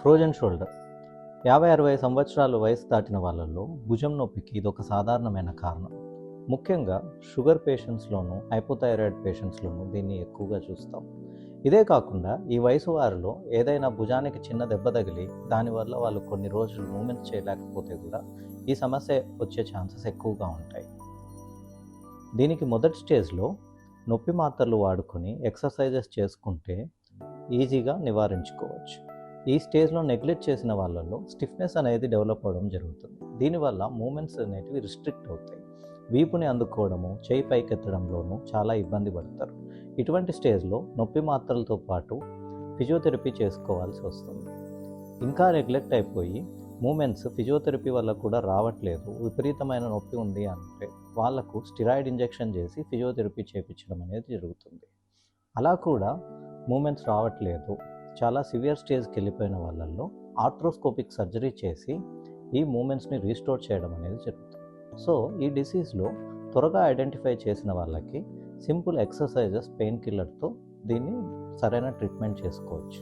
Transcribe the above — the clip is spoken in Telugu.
ఫ్రోజన్ షోల్డర్ 50-60 సంవత్సరాలు వయసు దాటిన వాళ్ళల్లో భుజం నొప్పికి ఇదొక సాధారణమైన కారణం. ముఖ్యంగా షుగర్ పేషెంట్స్లోనూ హైపోథైరాయిడ్ పేషెంట్స్లోనూ దీన్ని ఎక్కువగా చూస్తాం. ఇదే కాకుండా ఈ వయసు వారిలో ఏదైనా భుజానికి చిన్న దెబ్బ తగిలి దానివల్ల వాళ్ళు కొన్ని రోజులు మూమెంట్స్ చేయలేకపోతే కూడా ఈ సమస్య వచ్చే ఛాన్సెస్ ఎక్కువగా ఉంటాయి. దీనికి మొదటి స్టేజ్లో నొప్పి మాత్రలు వాడుకొని ఎక్సర్సైజెస్ చేసుకుంటే ఈజీగా నివారించుకోవచ్చు. ఈ స్టేజ్లో నెగ్లెక్ట్ చేసిన వాళ్ళల్లో స్టిఫ్నెస్ అనేది డెవలప్ అవ్వడం జరుగుతుంది. దీనివల్ల మూమెంట్స్ అనేటివి రిస్ట్రిక్ట్ అవుతాయి. వీపుని అందుకోవడము, చేయి పైకెత్తడంలోనూ చాలా ఇబ్బంది పడతారు. ఇటువంటి స్టేజ్లో నొప్పి మాత్రలతో పాటు ఫిజియోథెరపీ చేసుకోవాల్సి వస్తుంది. ఇంకా నెగ్లెక్ట్ అయిపోయి మూమెంట్స్ ఫిజియోథెరపీ వల్ల కూడా రావట్లేదు, విపరీతమైన నొప్పి ఉంది అంటే వాళ్లకు స్టిరాయిడ్ ఇంజెక్షన్ చేసి ఫిజియోథెరపీ చేయించడం అనేది జరుగుతుంది. అలా కూడా మూమెంట్స్ రావట్లేదు, చాలా సివియర్ స్టేజ్కి వెళ్ళిపోయిన వాళ్ళల్లో ఆర్థ్రోస్కోపిక్ సర్జరీ చేసి ఈ మూమెంట్స్ని రీస్టోర్ చేయడం అనేది జరుగుతుంది. సో ఈ డిసీజ్లో త్వరగా ఐడెంటిఫై చేసిన వాళ్ళకి సింపుల్ ఎక్సర్సైజెస్, పెయిన్ కిల్లర్తో దీన్ని సరైన ట్రీట్మెంట్ చేసుకోవచ్చు.